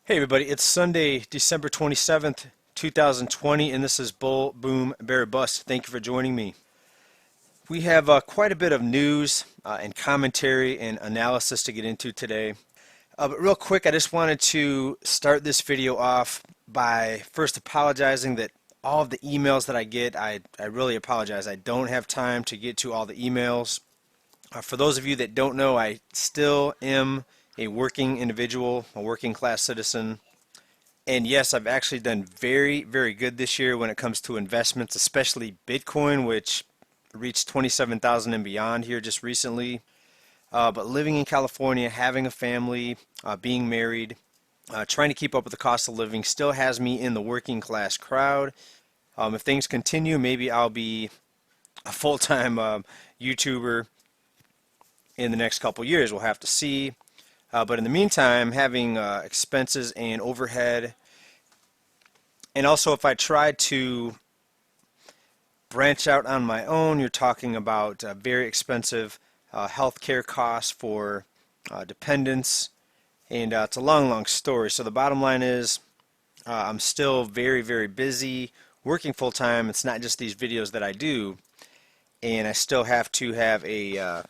Hey everybody, it's Sunday, December 27th, 2020, and this is Bull, Boom, Bear, Bust. Thank you for joining me. We have quite a bit of news and commentary and analysis to get into today. But real quick, I just wanted to start this video off by first apologizing that all of the emails that I get, I really apologize. I don't have time to get to all the emails. For those of you that don't know, I still am a working individual, a working class citizen. And yes, I've actually done very, very good this year when it comes to investments, especially Bitcoin, which reached 27,000 and beyond here just recently. But living in California, having a family, being married, trying to keep up with the cost of living still has me in the working class crowd. If things continue, maybe I'll be a full-time YouTuber in the next couple years. We'll have to see. But in the meantime, having expenses and overhead, and also if I try to branch out on my own, you're talking about very expensive healthcare costs for dependents, and it's a long, long story. So the bottom line is I'm still very, very busy working full-time. It's not just these videos that I do, and I still have to have a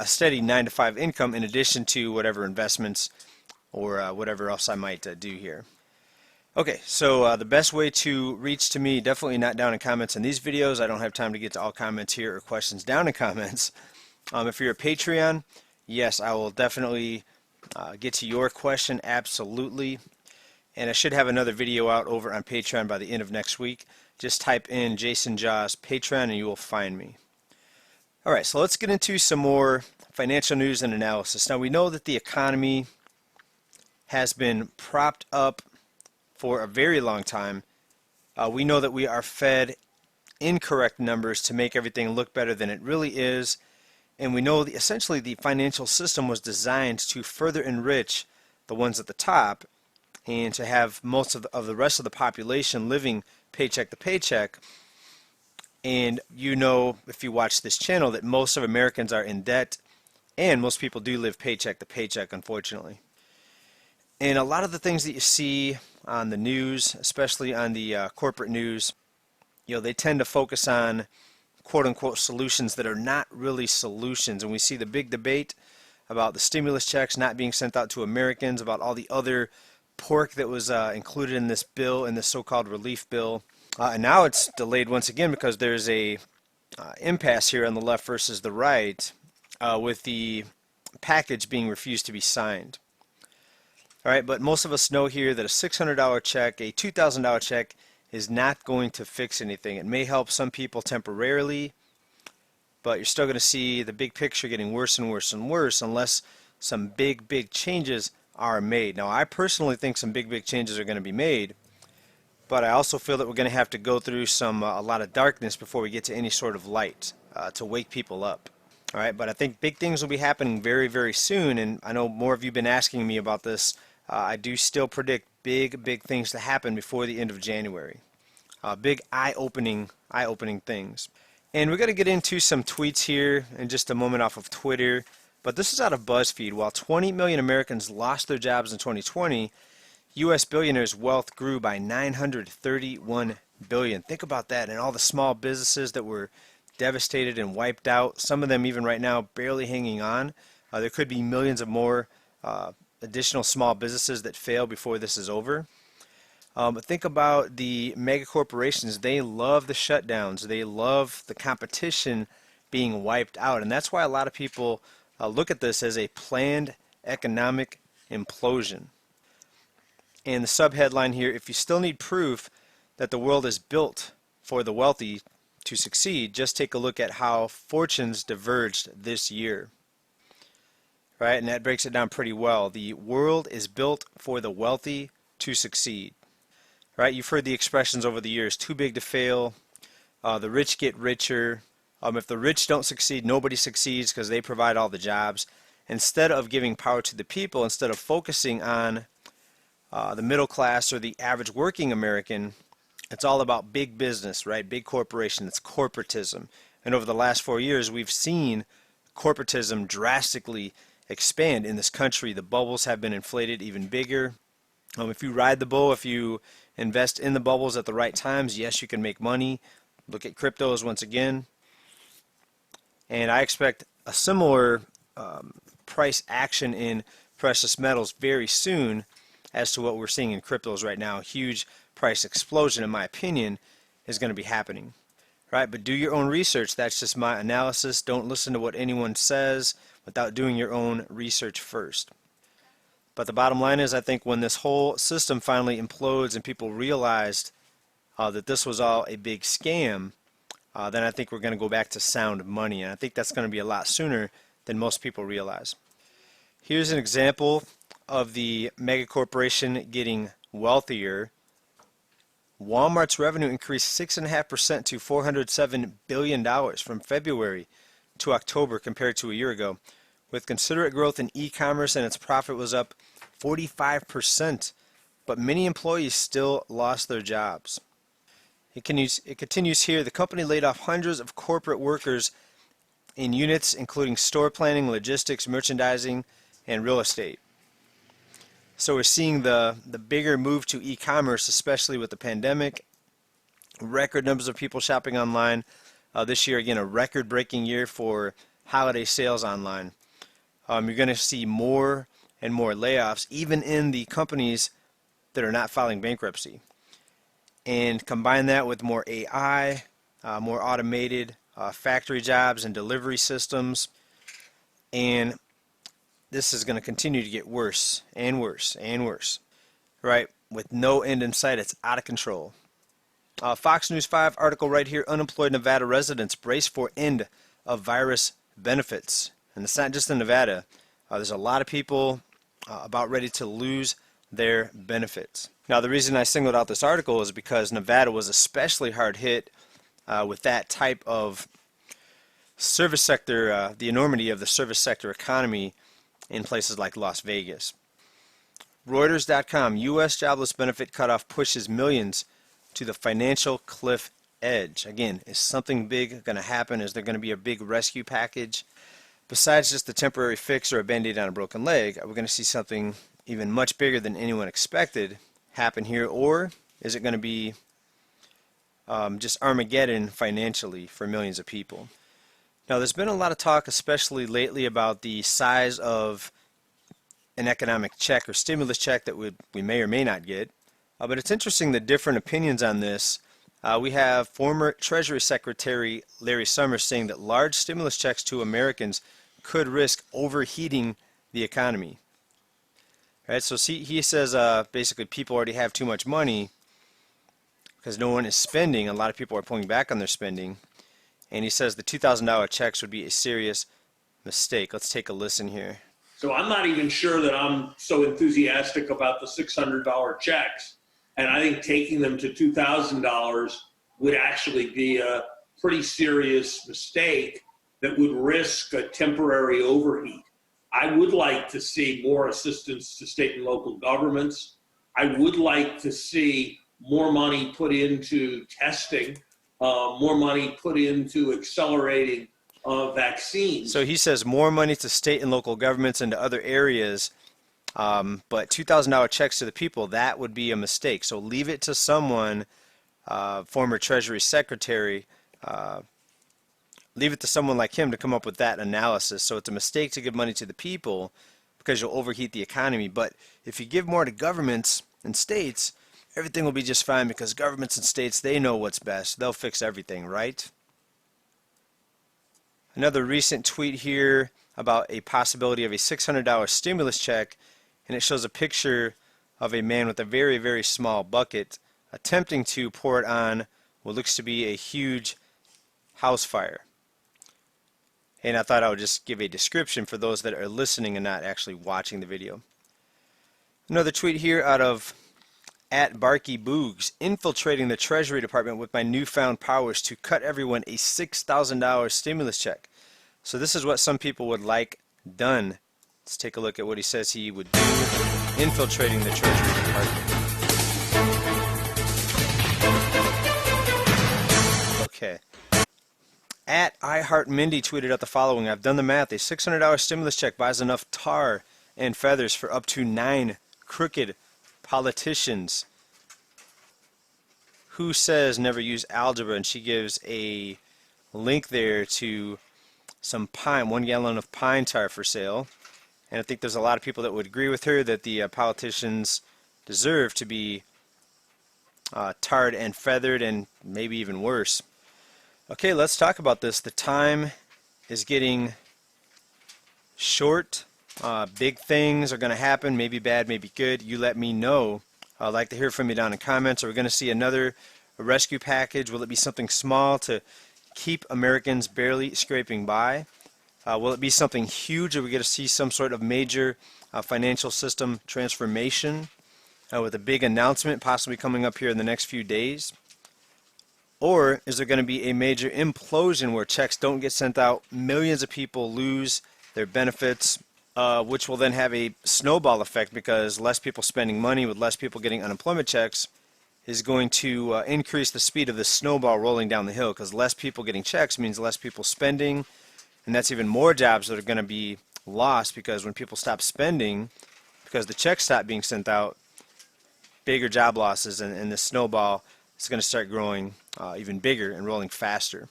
steady 9 to 5 income in addition to whatever investments or whatever else I might do here. Okay, so the best way to reach to me, definitely not down in comments in these videos. I don't have time to get to all comments here or questions down in comments. If you're a Patreon, yes, I will definitely get to your question, absolutely. And I should have another video out over on Patreon by the end of next week. Just type in Jason Jaws Patreon and you will find me. Alright, so let's get into some more financial news and analysis. Now we know that the economy has been propped up for a very long time. We know that we are fed incorrect numbers to make everything look better than it really is. And we know that essentially the financial system was designed to further enrich the ones at the top and to have most of the rest of the population living paycheck to paycheck. And you know, if you watch this channel, that most of Americans are in debt, and most people do live paycheck to paycheck, unfortunately. And a lot of the things that you see on the news, especially on the corporate news, they tend to focus on quote-unquote solutions that are not really solutions. And we see the big debate about the stimulus checks not being sent out to Americans, about all the other pork that was included in this bill, in this so-called relief bill. And now it's delayed once again because there's a impasse here on the left versus the right with the package being refused to be signed. Alright, but most of us know here that a $600 check, a $2,000 check is not going to fix anything. It may help some people temporarily, but you're still going to see the big picture getting worse and worse and worse unless some big, big changes are made. Now, I personally think some big, big changes are going to be made. But I also feel that we're going to have to go through a lot of darkness before we get to any sort of light to wake people up. All right, but I think big things will be happening very, very soon, and I know more of you have been asking me about this. I do still predict big, big things to happen before the end of January. Big eye-opening things. And we're going to get into some tweets here in just a moment off of Twitter, but this is out of BuzzFeed. While 20 million Americans lost their jobs in 2020, U.S. billionaires' wealth grew by $931 billion. Think about that, and all the small businesses that were devastated and wiped out, some of them even right now barely hanging on. There could be millions of more additional small businesses that fail before this is over. But think about the mega corporations. They love the shutdowns. They love the competition being wiped out, and that's why a lot of people look at this as a planned economic implosion. And the subheadline here, if you still need proof that the world is built for the wealthy to succeed, just take a look at how fortunes diverged this year. Right, and that breaks it down pretty well. The world is built for the wealthy to succeed. Right, you've heard the expressions over the years, too big to fail, the rich get richer. If the rich don't succeed, nobody succeeds because they provide all the jobs. Instead of giving power to the people, instead of focusing on the middle class or the average working American, it's all about big business, right? Big corporation. It's corporatism. And over the last 4 years, we've seen corporatism drastically expand in this country. The bubbles have been inflated even bigger. If you ride the bull, if you invest in the bubbles at the right times, yes, you can make money. Look at cryptos once again. And I expect a similar price action in precious metals very soon as to what we're seeing in cryptos right now. A huge price explosion, in my opinion, is going to be happening. Right? But do your own research. That's just my analysis. Don't listen to what anyone says without doing your own research first. But the bottom line is, I think when this whole system finally implodes and people realized that this was all a big scam, then I think we're going to go back to sound money. And I think that's going to be a lot sooner than most people realize. Here's an example of the mega corporation getting wealthier. Walmart's revenue increased 6.5% to $407 billion from February to October compared to a year ago, with considerate growth in e-commerce, and its profit was up 45%, but many employees still lost their jobs. It continues here. The company laid off hundreds of corporate workers in units including store planning, logistics, merchandising, and real estate. So we're seeing the bigger move to e-commerce, especially with the pandemic. Record numbers of people shopping online. This year, again, a record-breaking year for holiday sales online. You're going to see more and more layoffs, even in the companies that are not filing bankruptcy. And combine that with more AI, more automated factory jobs and delivery systems, and this is going to continue to get worse and worse and worse, right? With no end in sight, it's out of control. Fox News 5 article right here, unemployed Nevada residents brace for end of virus benefits. And it's not just in Nevada. There's a lot of people about ready to lose their benefits. Now, the reason I singled out this article is because Nevada was especially hard hit with that type of service sector, the enormity of the service sector economy in places like Las Vegas. Reuters.com, U.S. jobless benefit cutoff pushes millions to the financial cliff edge. Again, is something big going to happen? Is there going to be a big rescue package? Besides just the temporary fix or a band-aid on a broken leg, are we going to see something even much bigger than anyone expected happen here? Or is it going to be just Armageddon financially for millions of people? Now, there's been a lot of talk, especially lately, about the size of an economic check or stimulus check that we may or may not get. But it's interesting the different opinions on this. We have former Treasury Secretary Larry Summers saying that large stimulus checks to Americans could risk overheating the economy. Right, so he says basically people already have too much money because no one is spending. A lot of people are pulling back on their spending. And he says the $2,000 checks would be a serious mistake. Let's take a listen here. So I'm not even sure that I'm so enthusiastic about the $600 checks. And I think taking them to $2,000 would actually be a pretty serious mistake that would risk a temporary overheat. I would like to see more assistance to state and local governments. I would like to see more money put into testing, more money put into accelerating vaccines. So he says more money to state and local governments and to other areas, but $2,000 checks to the people, that would be a mistake. So leave it to someone, former Treasury Secretary, leave it to someone like him to come up with that analysis. So it's a mistake to give money to the people because you'll overheat the economy. But if you give more to governments and states, everything will be just fine because governments and states, they know what's best. They'll fix everything, right? Another recent tweet here about a possibility of a $600 stimulus check, and it shows a picture of a man with a very, very small bucket attempting to pour it on what looks to be a huge house fire. And I thought I would just give a description for those that are listening and not actually watching the video. Another tweet here out of @BarkyBoogs, infiltrating the Treasury Department with my newfound powers to cut everyone a $6,000 stimulus check. So this is what some people would like done. Let's take a look at what he says he would do, infiltrating the Treasury Department. Okay. At iHeartMindy tweeted out the following: I've done the math. A $600 stimulus check buys enough tar and feathers for up to 9 crooked politicians. Who says never use algebra? And she gives a link there to some pine, 1 gallon of pine tar for sale. And I think there's a lot of people that would agree with her that the politicians deserve to be tarred and feathered, and maybe even worse. Okay, let's talk about this. The time is getting short. Big things are going to happen, maybe bad, maybe good. You let me know. I'd like to hear from you down in comments. Are we going to see another rescue package? Will it be something small to keep Americans barely scraping by? Will it be something huge? Are we going to see some sort of major financial system transformation with a big announcement possibly coming up here in the next few days? Or is there going to be a major implosion where checks don't get sent out, millions of people lose their benefits, which will then have a snowball effect because less people spending money with less people getting unemployment checks is going to increase the speed of the snowball rolling down the hill, because less people getting checks means less people spending, and that's even more jobs that are going to be lost, because when people stop spending because the checks stop being sent out, bigger job losses, and the snowball is going to start growing even bigger and rolling faster.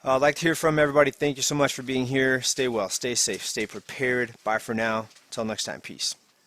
I'd like to hear from everybody. Thank you so much for being here. Stay well, stay safe, stay prepared. Bye for now. Until next time, peace.